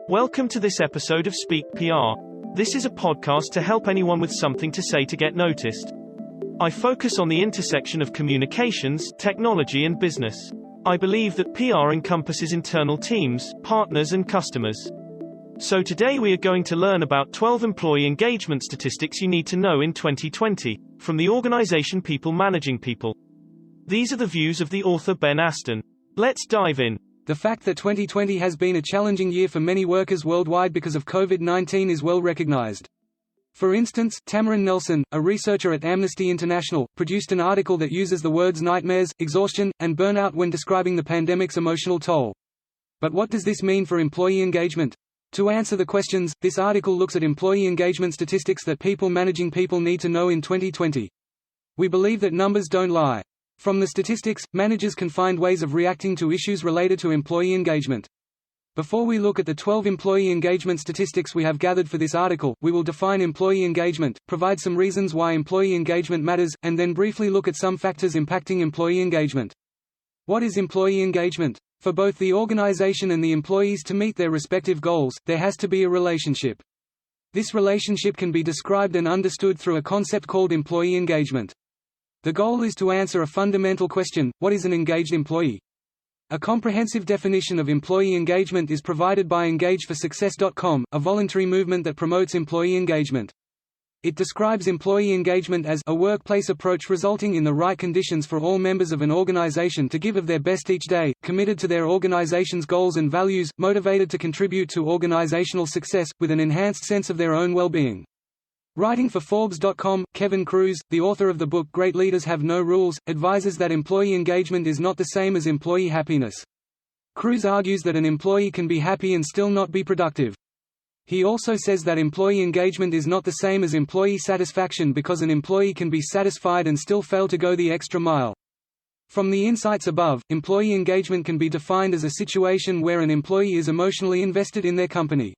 Welcome to this episode of Speak PR. This is a podcast to help anyone with something to say to get noticed. I focus on the intersection of communications, technology, and business. I believe that PR encompasses internal teams, partners, and customers. So today we are going to learn about 12 employee engagement statistics you need to know in 2020, from the organization People Managing People. These are the views of the author Ben Aston. Let's dive in. The fact that 2020 has been a challenging year for many workers worldwide because of COVID-19 is well recognized. For instance, Tamarin Nelson, a researcher at Amnesty International, produced an article that uses the words nightmares, exhaustion, and burnout when describing the pandemic's emotional toll. But what does this mean for employee engagement? To answer the questions, this article looks at employee engagement statistics that people managing people need to know in 2020. We believe that numbers don't lie. From the statistics, managers can find ways of reacting to issues related to employee engagement. Before we look at the 12 employee engagement statistics we have gathered for this article, we will define employee engagement, provide some reasons why employee engagement matters, and then briefly look at some factors impacting employee engagement. What is employee engagement? For both the organization and the employees to meet their respective goals, there has to be a relationship. This relationship can be described and understood through a concept called employee engagement. The goal is to answer a fundamental question: what is an engaged employee? A comprehensive definition of employee engagement is provided by EngageForSuccess.com, a voluntary movement that promotes employee engagement. It describes employee engagement as a workplace approach resulting in the right conditions for all members of an organization to give of their best each day, committed to their organization's goals and values, motivated to contribute to organizational success, with an enhanced sense of their own well-being. Writing for Forbes.com, Kevin Kruse, the author of the book Great Leaders Have No Rules, advises that employee engagement is not the same as employee happiness. Kruse argues that an employee can be happy and still not be productive. He also says that employee engagement is not the same as employee satisfaction because an employee can be satisfied and still fail to go the extra mile. From the insights above, employee engagement can be defined as a situation where an employee is emotionally invested in their company.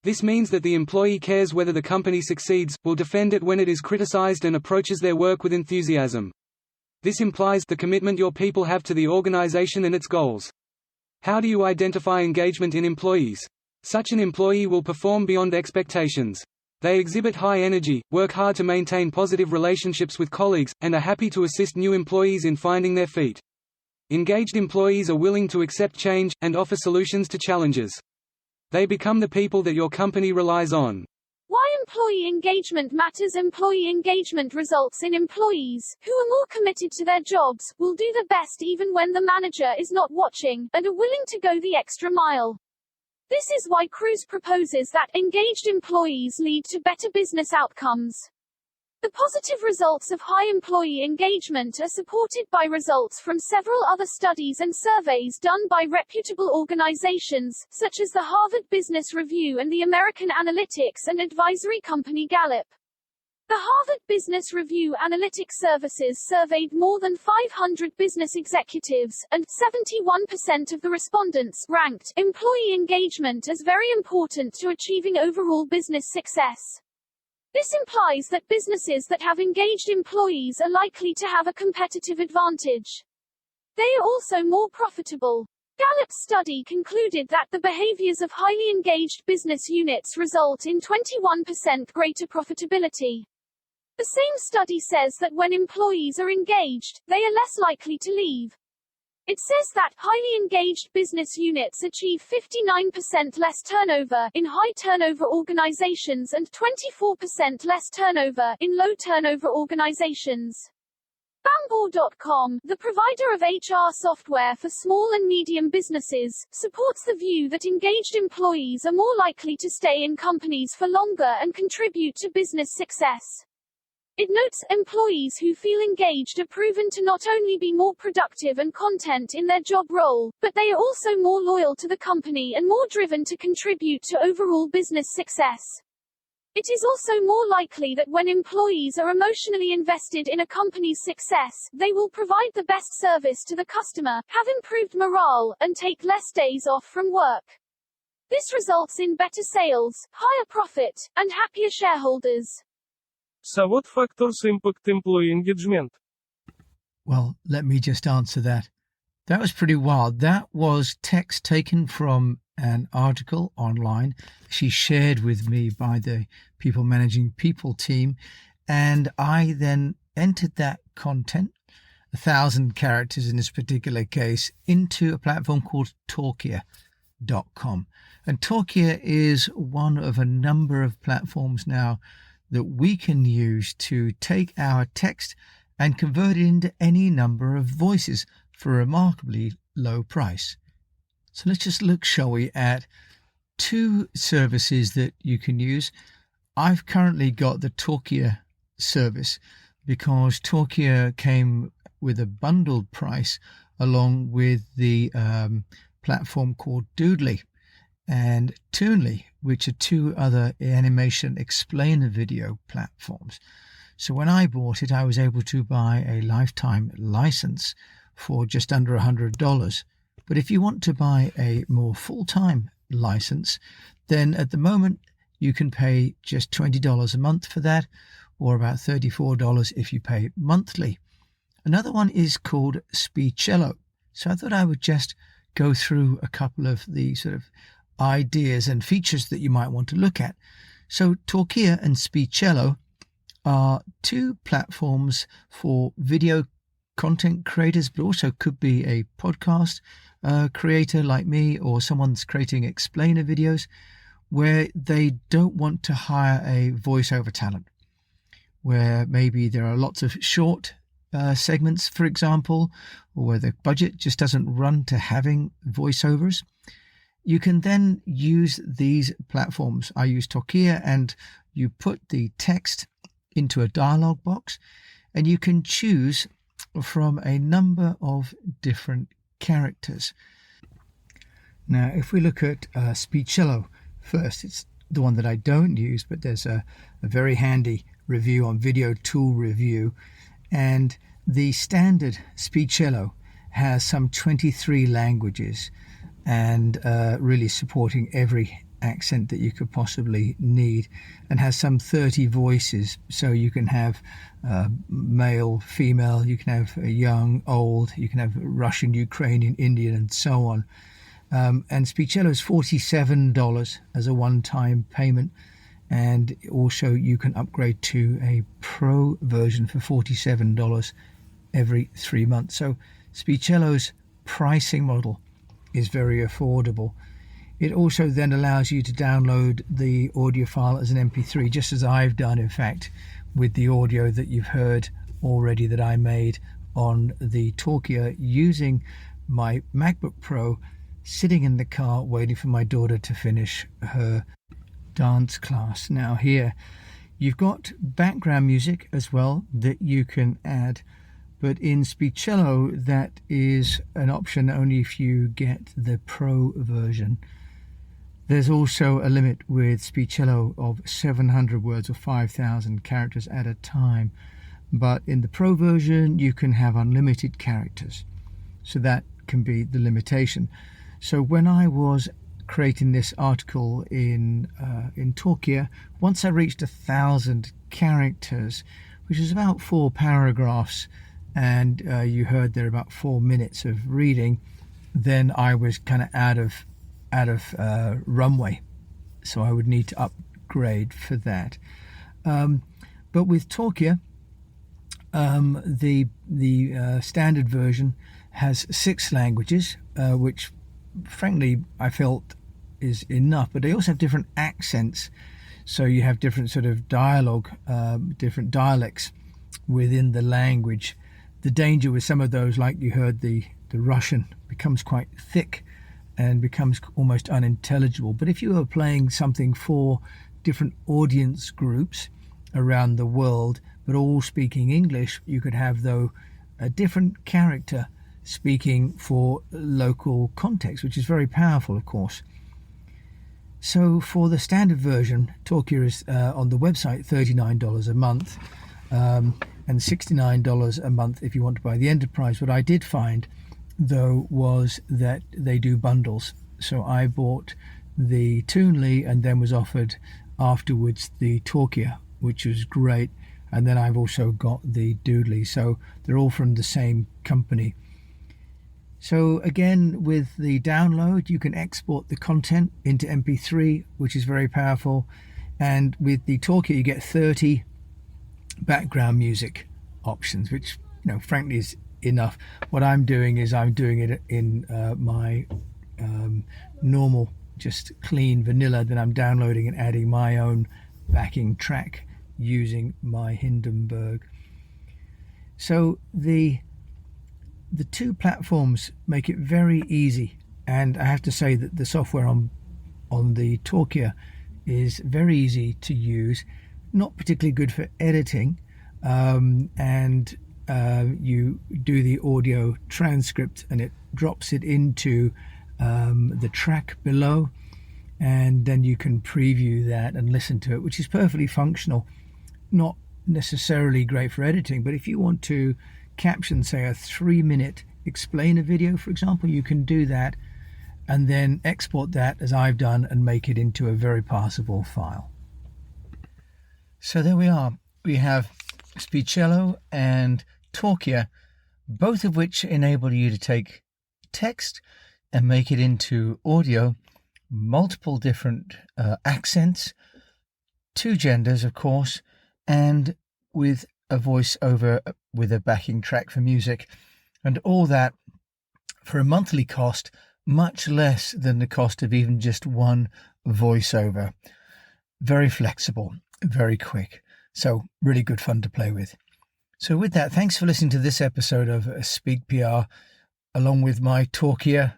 This means that the employee cares whether the company succeeds, will defend it when it is criticized, and approaches their work with enthusiasm. This implies the commitment your people have to the organization and its goals. How do you identify engagement in employees? Such an employee will perform beyond expectations. They exhibit high energy, work hard to maintain positive relationships with colleagues, and are happy to assist new employees in finding their feet. Engaged employees are willing to accept change, and offer solutions to challenges. They become the people that your company relies on. Why employee engagement matters. Employee engagement results in employees, who are more committed to their jobs, will do their best even when the manager is not watching, and are willing to go the extra mile. This is why Kruse proposes that engaged employees lead to better business outcomes. The positive results of high employee engagement are supported by results from several other studies and surveys done by reputable organizations, such as the Harvard Business Review and the American analytics and advisory company Gallup. The Harvard Business Review Analytics Services surveyed more than 500 business executives, and 71% of the respondents ranked employee engagement as very important to achieving overall business success. This implies that businesses that have engaged employees are likely to have a competitive advantage. They are also more profitable. Gallup's study concluded that the behaviors of highly engaged business units result in 21% greater profitability. The same study says that when employees are engaged, they are less likely to leave. It says that highly engaged business units achieve 59% less turnover in high-turnover organizations and 24% less turnover in low-turnover organizations. Bamboo.com, the provider of HR software for small and medium businesses, supports the view that engaged employees are more likely to stay in companies for longer and contribute to business success. It notes, employees who feel engaged are proven to not only be more productive and content in their job role, but they are also more loyal to the company and more driven to contribute to overall business success. It is also more likely that when employees are emotionally invested in a company's success, they will provide the best service to the customer, have improved morale, and take less days off from work. This results in better sales, higher profit, and happier shareholders. So what factors impact employee engagement? Well, let me just answer that. That was pretty wild. That was text taken from an article online she shared with me by the People Managing People team. And I then entered that content, 1,000 characters in this particular case, into a platform called Talkia.com. And Talkia is one of a number of platforms now that we can use to take our text and convert it into any number of voices for a remarkably low price. So let's just look, shall we, at two services that you can use. I've currently got the Talkia service because Talkia came with a bundled price along with the platform called Doodly and Toonly, which are two other animation explainer video platforms. So when I bought it, I was able to buy a lifetime license for just under $100. But if you want to buy a more full-time license, then at the moment you can pay just $20 a month for that, or about $34 if you pay monthly. Another one is called Speechello. So I thought I would just go through a couple of the sort of ideas and features that you might want to look at. So Talkia and Speechello are two platforms for video content creators, but also could be a podcast creator like me, or someone that's creating explainer videos where they don't want to hire a voiceover talent, where maybe there are lots of short segments, for example, or where the budget just doesn't run to having voiceovers. You can then use these platforms. I use Talkia, and you put the text into a dialog box, and you can choose from a number of different characters. Now, if we look at Speechello first, it's the one that I don't use, but there's a very handy review on Video Tool Review, and the standard Speechello has some 23 languages and really supporting every accent that you could possibly need, and has some 30 voices, so you can have male, female, you can have young, old, you can have Russian, Ukrainian, Indian, and so on. And Speechello is $47 as a one-time payment, and also you can upgrade to a pro version for $47 every 3 months. So Speechello's pricing model is very affordable. It also then allows you to download the audio file as an MP3, just as I've done, in fact, with the audio that you've heard already that I made on the Talkia using my MacBook Pro, sitting in the car waiting for my daughter to finish her dance class. Now here you've got background music as well that you can add, but in Speechello that is an option only if you get the pro version. There's also a limit with Speechello of 700 words or 5,000 characters at a time, but in the pro version you can have unlimited characters, so that can be the limitation. So when I was creating this article in Talkia, once I reached 1,000 characters, which is about 4 paragraphs, and you heard there about 4 minutes of reading, then I was kind of out of runway, so I would need to upgrade for that. But with Talkia, the standard version has 6 languages, which frankly I felt is enough, but they also have different accents, so you have different sort of dialogue, different dialects within the language. The danger with some of those, like you heard the Russian, becomes quite thick and becomes almost unintelligible. But if you were playing something for different audience groups around the world, but all speaking English, you could have, though, a different character speaking for local context, which is very powerful, of course. So for the standard version, Talkia is on the website $39 a month, and $69 a month if you want to buy the enterprise. What I did find, though, was that they do bundles. So I bought the Toonly and then was offered afterwards the Talkia, which was great. And then I've also got the Doodly. So they're all from the same company. So again, with the download, you can export the content into MP3, which is very powerful. And with the Talker, you get 30 background music options, which, frankly is enough. What I'm doing is I'm doing it in my normal, just clean vanilla. Then I'm downloading and adding my own backing track using my Hindenburg. So the two platforms make it very easy, and I have to say that the software on the Talkia is very easy to use, not particularly good for editing, and you do the audio transcript and it drops it into the track below, and then you can preview that and listen to it, which is perfectly functional. Not necessarily great for editing, but if you want to caption, say, a 3-minute explainer video, for example, you can do that and then export that, as I've done, and make it into a very passable file. So there we are. We have Speechello and Talkia, both of which enable you to take text and make it into audio, multiple different accents, 2 genders, of course, and with a voiceover with a backing track for music, and all that for a monthly cost much less than the cost of even just one voiceover. Very flexible, very quick, so really good fun to play with. So with that, thanks for listening to this episode of Speak PR along with my Talkia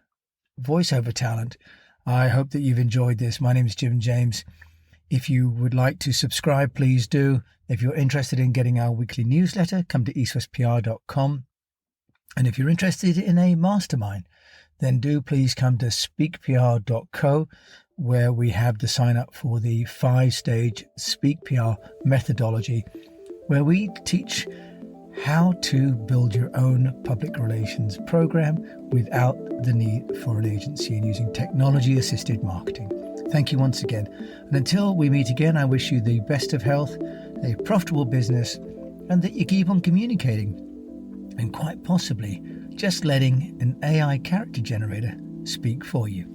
voiceover talent. I hope that you've enjoyed this. My name is Jim James. If you would like to subscribe, please do. If you're interested in getting our weekly newsletter, come to eastwestpr.com. And if you're interested in a mastermind, then do please come to speakpr.co, where we have the sign up for the 5-stage Speak PR methodology, where we teach how to build your own public relations program without the need for an agency and using technology-assisted marketing. Thank you once again. And until we meet again, I wish you the best of health, a profitable business, and that you keep on communicating. And quite possibly just letting an AI character generator speak for you.